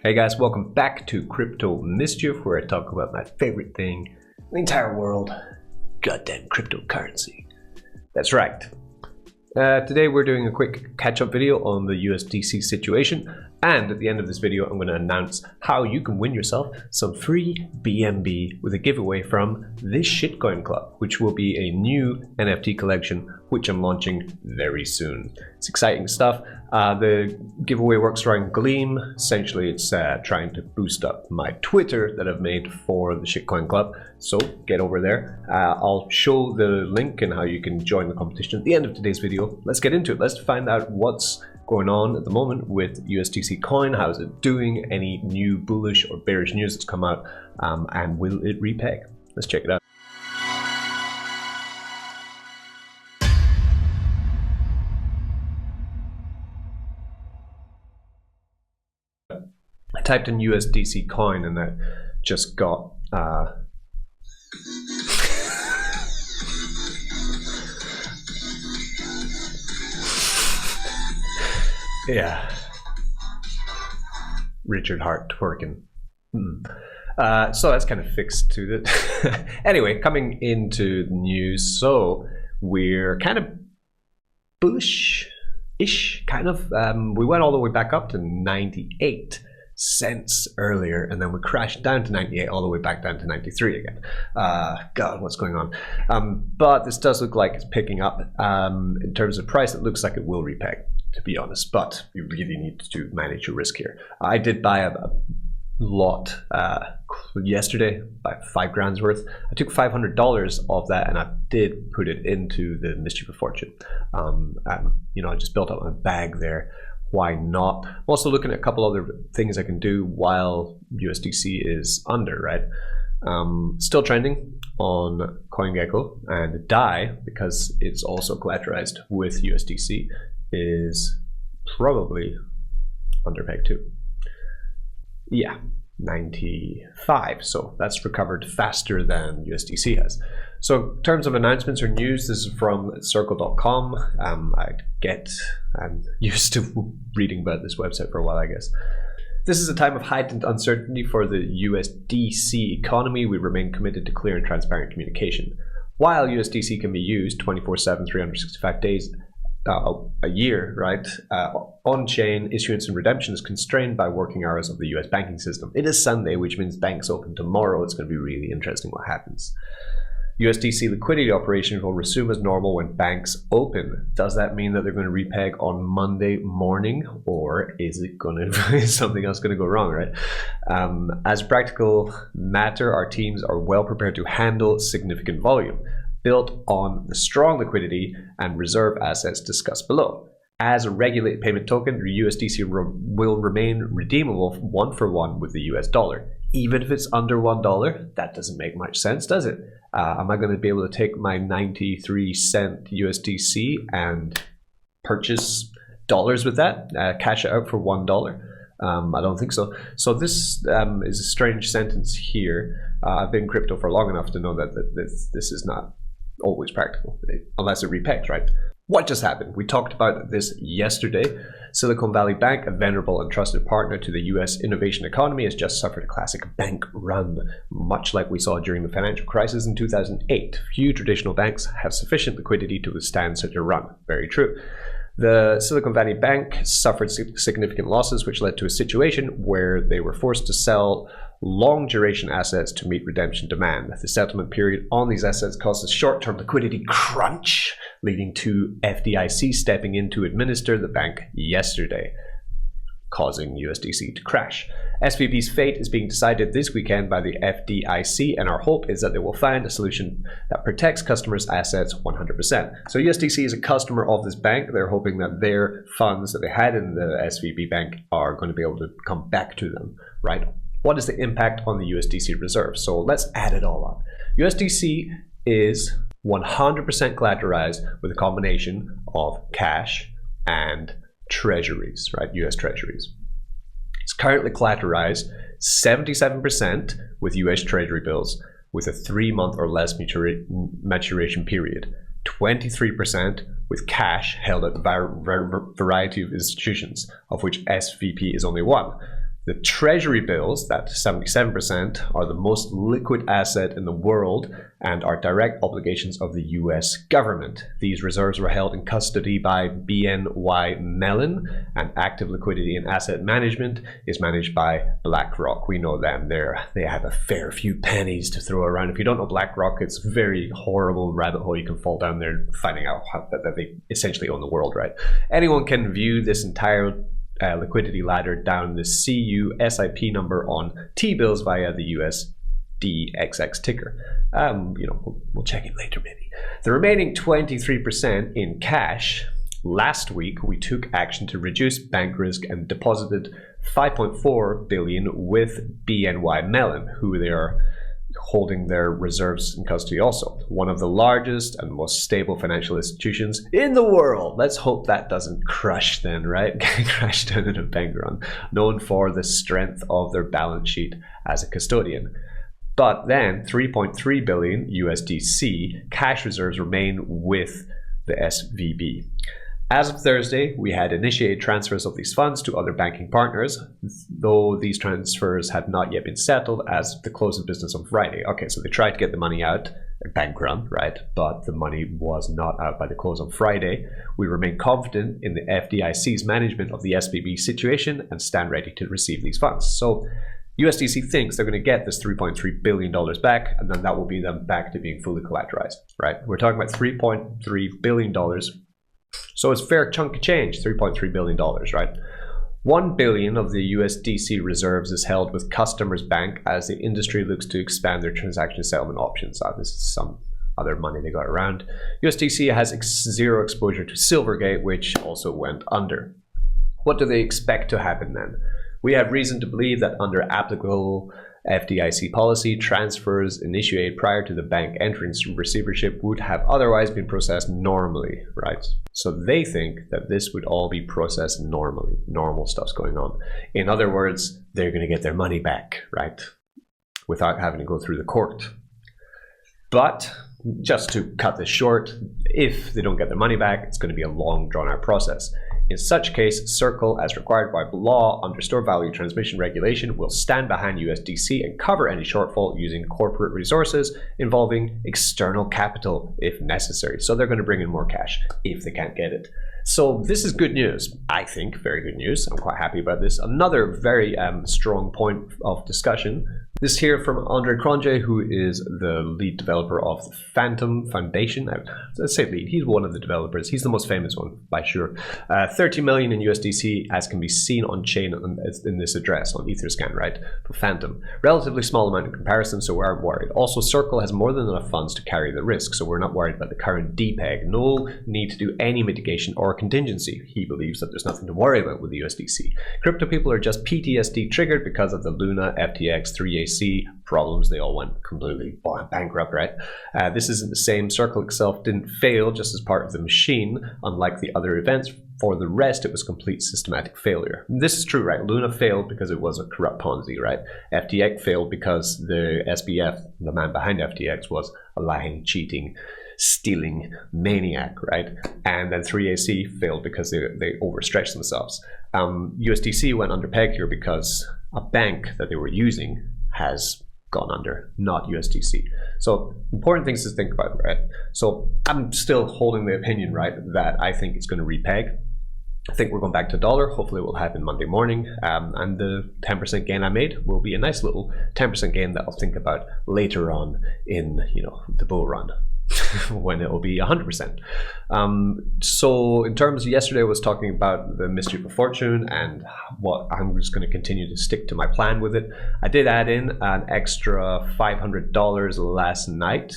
Hey guys, welcome back to Crypto Mischief, where I talk about my favorite thing in the entire world, goddamn cryptocurrency. That's right. Today we're doing a quick catch-up video on the USDC situation, and at the end of this video I'm going to announce how you can win yourself some free BNB with a giveaway from this Shitcoin Club, which will be a new NFT collection which I'm launching very soon. It's exciting stuff. The giveaway works around Gleam. Essentially it's trying to boost up my Twitter that I've made for the Shitcoin Club, so get over there. I'll show the link and how you can join the competition at the end of today's video. Let's get into it. Let's find out what's going on at the moment with USDC coin. How's it doing? Any new bullish or bearish news that's come out, and will it repeg? Let's check it out. I typed in USDC coin and I just got yeah, Richard Hart twerking. So that's kind of fixed to it. Anyway, coming into the news, so we're kind of bullish-ish, kind of. We went all the way back up to 98 cents earlier, and then we crashed down to 98, all the way back down to 93 again. God, what's going on? But this does look like it's picking up. In terms of price, it looks like it will repeg, to be honest, but you really need to manage your risk here. I did buy a lot yesterday, by 5 grand's worth. I took $500 of that and I did put it into the Mischief of Fortune. You know, I just built up my bag there. Why not? I'm also looking at a couple other things I can do while USDC is under, right? Still trending on CoinGecko, and the DAI, because it's also collateralized with USDC, is probably under peg too. Yeah, 95, so that's recovered faster than USDC has. So in terms of announcements or news, this is from circle.com. I'm used to reading about this website for a while, I guess. This is a time of heightened uncertainty for the USDC economy. We remain committed to clear and transparent communication. While USDC can be used 24/7, 365 days a year, right? On-chain issuance and redemption is constrained by working hours of the US banking system. It is Sunday, which means banks open tomorrow. It's going to be really interesting what happens. USDC liquidity operations will resume as normal when banks open. Does that mean that they're going to repeg on Monday morning, or is it going to is something else going to go wrong, right? As a practical matter, our teams are well prepared to handle significant volume, built on the strong liquidity and reserve assets discussed below. As a regulated payment token, the USDC will remain redeemable 1-for-1 with the US dollar. Even if it's under $1, that doesn't make much sense, does it? Am I going to be able to take my 93-cent USDC and purchase dollars with that? Cash it out for $1? I don't think so. So this is a strange sentence here. I've been crypto for long enough to know that this is not always practical, unless it repegs, right? What just happened? We talked about this yesterday. Silicon Valley Bank, a venerable and trusted partner to the US innovation economy, has just suffered a classic bank run, much like we saw during the financial crisis in 2008. Few traditional banks have sufficient liquidity to withstand such a run. Very true. The Silicon Valley Bank suffered significant losses, which led to a situation where they were forced to sell long duration assets to meet redemption demand. The settlement period on these assets caused a short-term liquidity crunch, leading to FDIC stepping in to administer the bank yesterday, causing USDC to crash. SVB's fate is being decided this weekend by the FDIC, and our hope is that they will find a solution that protects customers' assets 100%. So USDC is a customer of this bank. They're hoping that their funds that they had in the SVB bank are going to be able to come back to them, right? What is the impact on the USDC reserve? So let's add it all up. USDC is 100% collateralized with a combination of cash and treasuries, right? US treasuries. It's currently collateralized 77% with US treasury bills with a 3-month or less maturation period, 23% with cash held at a variety of institutions, of which SVP is only one. The treasury bills, that 77%, are the most liquid asset in the world and are direct obligations of the US government. These reserves were held in custody by BNY Mellon, and active liquidity and asset management is managed by BlackRock. We know them. They have a fair few pennies to throw around. If you don't know BlackRock, it's a very horrible rabbit hole you can fall down there finding out that they essentially own the world, right? Anyone can view this entire liquidity ladder down the CUSIP number on T-bills via the USDXX ticker. We'll check it later maybe. The remaining 23% in cash, last week we took action to reduce bank risk and deposited $5.4 billion with BNY Mellon, who they are holding their reserves in custody also. One of the largest and most stable financial institutions in the world. Let's hope that doesn't crush then, right? Crash down in a bank run. Known for the strength of their balance sheet as a custodian. But then 3.3 billion USDC cash reserves remain with the SVB. As of Thursday, we had initiated transfers of these funds to other banking partners, though these transfers had not yet been settled as the close of business on Friday. Okay, so they tried to get the money out, BANKRUN, right? But the money was not out by the close on Friday. We remain confident in the FDIC's management of the SVB situation and stand ready to receive these funds. So USDC thinks they're going to get this $3.3 billion back, and then that will be them back to being fully collateralized, right? We're talking about $3.3 billion. So it's a fair chunk of change, $3.3 billion, right? $1 billion of the USDC reserves is held with Customers Bank as the industry looks to expand their transaction settlement options. This is some other money they got around. USDC has zero exposure to Silvergate, which also went under. What do they expect to happen then? We have reason to believe that under applicable FDIC policy, transfers initiated prior to the bank entering receivership would have otherwise been processed normally, right? So they think that this would all be processed normally. Normal stuff's going on. In other words, they're going to get their money back, right? Without having to go through the court. But just to cut this short, if they don't get their money back, it's going to be a long, drawn-out process. In such case, Circle, as required by law under store value transmission regulation, will stand behind USDC and cover any shortfall using corporate resources involving external capital if necessary. So they're going to bring in more cash if they can't get it. So this is good news, I think, very good news. I'm quite happy about this. Another very strong point of discussion. This here from Andre Cronje, who is the lead developer of the Phantom Foundation. Let's say lead, he's one of the developers. He's the most famous one, by sure. 30 million in USDC, as can be seen on chain in this address, on Etherscan, right? For Phantom. Relatively small amount in comparison, so we aren't worried. Also, Circle has more than enough funds to carry the risk, so we're not worried about the current DPEG. No need to do any mitigation or contingency. He believes that there's nothing to worry about with the USDC. Crypto people are just PTSD triggered because of the Luna, FTX, 3AC problems. They all went completely bankrupt, right? This isn't the same. Circle itself didn't fail just as part of the machine, unlike the other events. For the rest, it was complete systematic failure. This is true, right? Luna failed because it was a corrupt Ponzi, right? FTX failed because the SBF, the man behind FTX, was a lying, cheating, stealing maniac, right? And then 3AC failed because they overstretched themselves. USDC went under peg here because a bank that they were using has gone under, not USDC. So important things to think about, right? So I'm still holding the opinion, right, that I think it's going to repeg. I think we're going back to dollar. Hopefully it will happen Monday morning. And the 10% gain I made will be a nice little 10% gain that I'll think about later on in, the bull run. when it will be 100%. So in terms of yesterday, I was talking about the Mischief of Fortune and what I'm just going to continue to stick to my plan with it. I did add in an extra $500 last night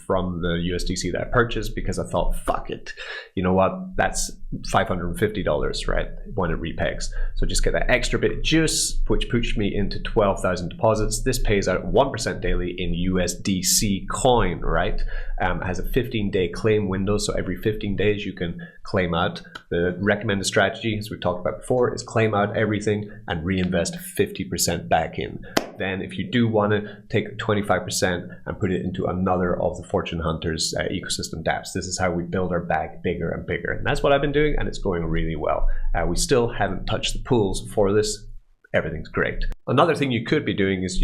from the USDC that I purchased because I thought, fuck it. You know what? That's $550, right? When it repegs. So just get that extra bit of juice, which pushed me into 12,000 deposits. This pays out 1% daily in USDC coin, right? It has a 15-day claim window, so every 15 days you can claim out. The recommended strategy, as we've talked about before, is claim out everything and reinvest 50% back in. Then if you do want to take 25% and put it into another of the Fortune Hunters ecosystem dApps. This is how we build our bag bigger and bigger. And that's what I've been doing, and it's going really well. We still haven't touched the pools for this everything's great. Another thing you could be doing is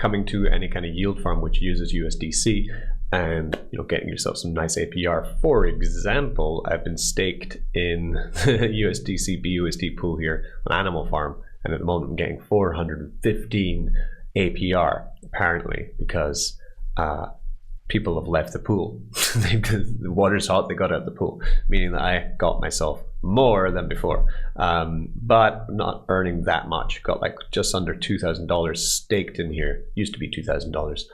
coming to any kind of yield farm which uses USDC and getting yourself some nice APR. For example, I've been staked in the USDC BUSD pool here on Animal Farm, and at the moment I'm getting 415 APR apparently because people have left the pool. The water's hot, they got out of the pool, meaning that I got myself more than before, but not earning that much. Got like just under $2,000 staked in here. Used to be $2,000,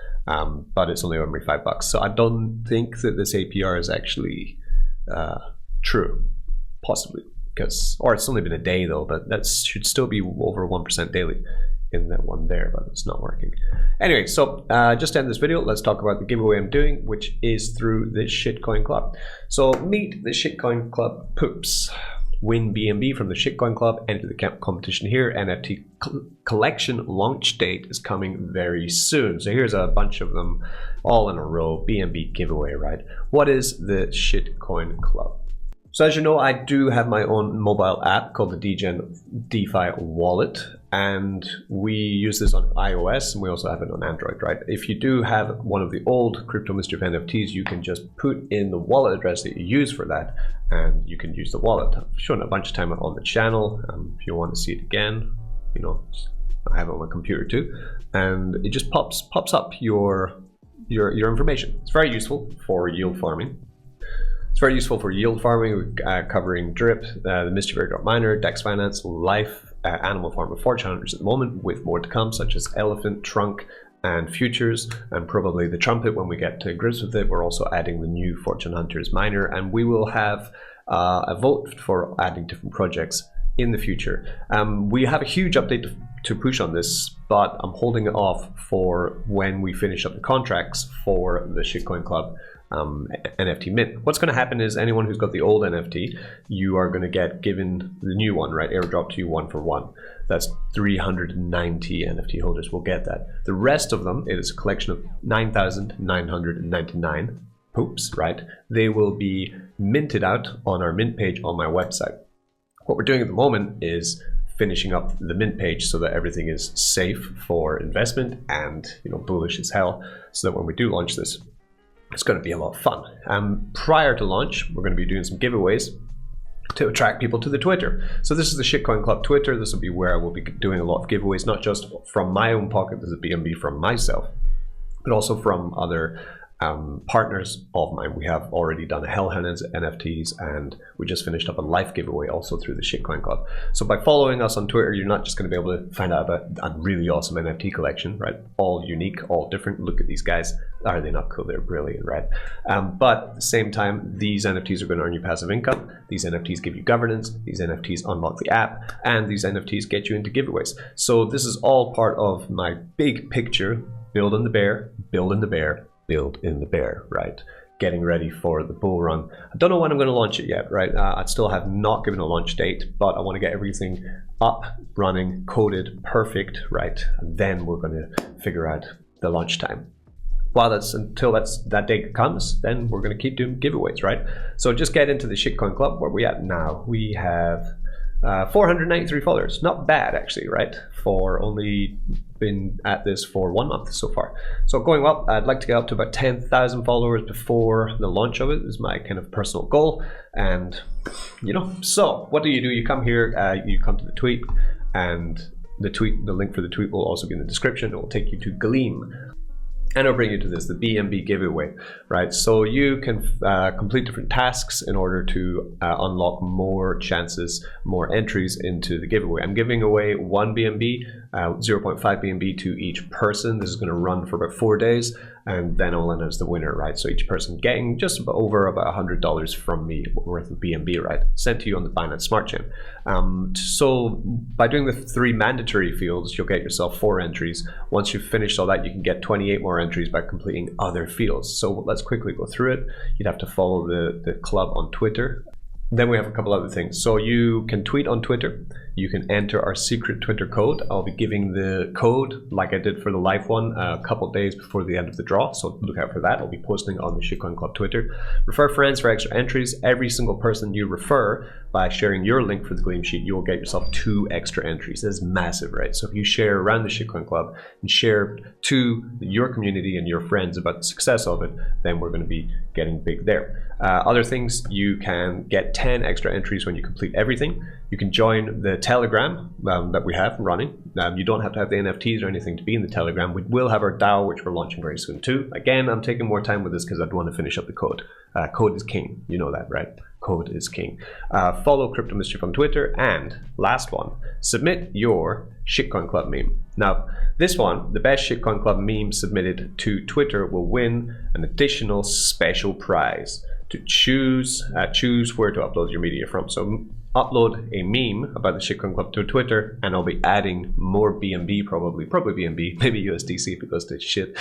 but it's only earned me $5. So I don't think that this APR is actually true, possibly, or it's only been a day though, but that should still be over 1% daily in that one there, but it's not working. Anyway, so just to end this video, let's talk about the giveaway I'm doing, which is through the Shitcoin Club. So meet the Shitcoin Club Poops. Win BNB from the Shitcoin Club, enter the competition here. NFT collection launch date is coming very soon. So here's a bunch of them all in a row. BNB giveaway, right? What is the Shitcoin Club? So as you know, I do have my own mobile app called the DGen DeFi Wallet, and we use this on iOS, and we also have it on Android, right? If you do have one of the old Crypto Mischief NFTs, you can just put in the wallet address that you use for that, and you can use the wallet. I've shown it a bunch of time on the channel. If you want to see it again, I have it on my computer too, and it just pops up your information. It's very useful for yield farming. It's very useful for yield farming, covering Drip, the Mischief airdrop miner, Dex Finance, Life, Animal Farm, and Fortune Hunters at the moment, with more to come, such as Elephant, Trunk, and Futures, and probably the Trumpet when we get to grips with it. We're also adding the new Fortune Hunters miner, and we will have a vote for adding different projects in the future. We have a huge update to push on this, but I'm holding it off for when we finish up the contracts for the Shitcoin Club NFT mint. What's going to happen is anyone who's got the old NFT, you are going to get given the new one, right? Airdrop to you 1-for-1. That's 390 NFT holders will get that. The rest of them, it is a collection of 9,999 poops, right? They will be minted out on our mint page on my website. What we're doing at the moment is finishing up the mint page so that everything is safe for investment and bullish as hell, so that when we do launch this, it's going to be a lot of fun. Prior to launch, we're going to be doing some giveaways to attract people to the Twitter. So this is the Shitcoin Club Twitter. This will be where I will be doing a lot of giveaways, not just from my own pocket, this is BNB from myself, but also from other partners of mine. We have already done Hellhounds NFTs, and we just finished up a live giveaway also through the Shitcoin Club. So by following us on Twitter, you're not just going to be able to find out about a really awesome NFT collection, right? All unique, all different. Look at these guys. Are they not cool? They're brilliant, right? But at the same time, these NFTs are going to earn you passive income. These NFTs give you governance. These NFTs unlock the app, and these NFTs get you into giveaways. So this is all part of my big picture: build in the bear, build in the bear, build in the bear, right? Getting ready for the bull run. I don't know when I'm going to launch it yet, right? I still have not given a launch date, but I want to get everything up, running, coded, perfect, right? And then we're going to figure out the launch time. Until that date comes, then we're going to keep doing giveaways, right? So just get into the Shitcoin Club. Where we at now? We have 493 followers. Not bad, actually, right? For only been at this for 1 month so far. So going well. I'd like to get up to about 10,000 followers before the launch of it. Is my kind of personal goal. And so what do? You come here, you come to the tweet, and the link for the tweet will also be in the description. It will take you to Gleam, and it'll bring you to this, the BNB giveaway, right? So you can complete different tasks in order to unlock more chances, more entries into the giveaway. I'm giving away 1 BNB, 0.5 BNB to each person. This is going to run for about 4 days, and then I'll announce the winner, right? So each person getting just about $100 from me worth of BNB, right? Sent to you on the Binance Smart Chain. So by doing the 3 mandatory fields, you'll get yourself 4 entries. Once you've finished all that, you can get 28 more entries by completing other fields. So let's quickly go through it. You'd have to follow the club on Twitter. Then we have a couple other things. So you can tweet on Twitter. You can enter our secret Twitter code. I'll be giving the code, like I did for the live one, a couple days before the end of the draw. So look out for that. I'll be posting on the Shitcoin Club Twitter. Refer friends for extra entries. Every single person you refer by sharing your link for the Gleam Sheet, you will get yourself 2 extra entries. That's massive, right? So if you share around the Shitcoin Club and share to your community and your friends about the success of it, then we're going to be getting big there. Other things, you can get 10 extra entries when you complete everything. You can join the Telegram that we have running. You don't have to have the NFTs or anything to be in the Telegram. We will have our DAO, which we're launching very soon too. Again, I'm taking more time with this because I'd want to finish up the code. Code is king. You know that, right? Code is king. Follow Crypto Mischief on Twitter. And last one, submit your Shitcoin Club meme. Now, this one, the best Shitcoin Club meme submitted to Twitter will win an additional special prize. To choose where to upload your media from. So upload a meme about the Shitcoin Club to Twitter, and I'll be adding more BNB, probably BNB, maybe USDC if it goes to shit.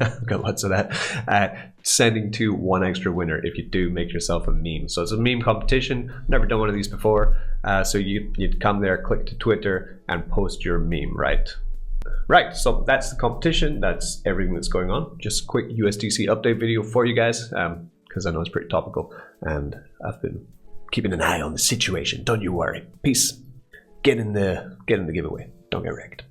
I've got lots of that. Sending to one extra winner if you do make yourself a meme. So it's a meme competition. Never done one of these before. So you'd come there, click to Twitter, and post your meme, right? Right, so that's the competition. That's everything that's going on. Just a quick USDC update video for you guys. Because I know it's pretty topical, and I've been keeping an eye on the situation. Don't you worry. Peace. Get in the giveaway. Don't get wrecked.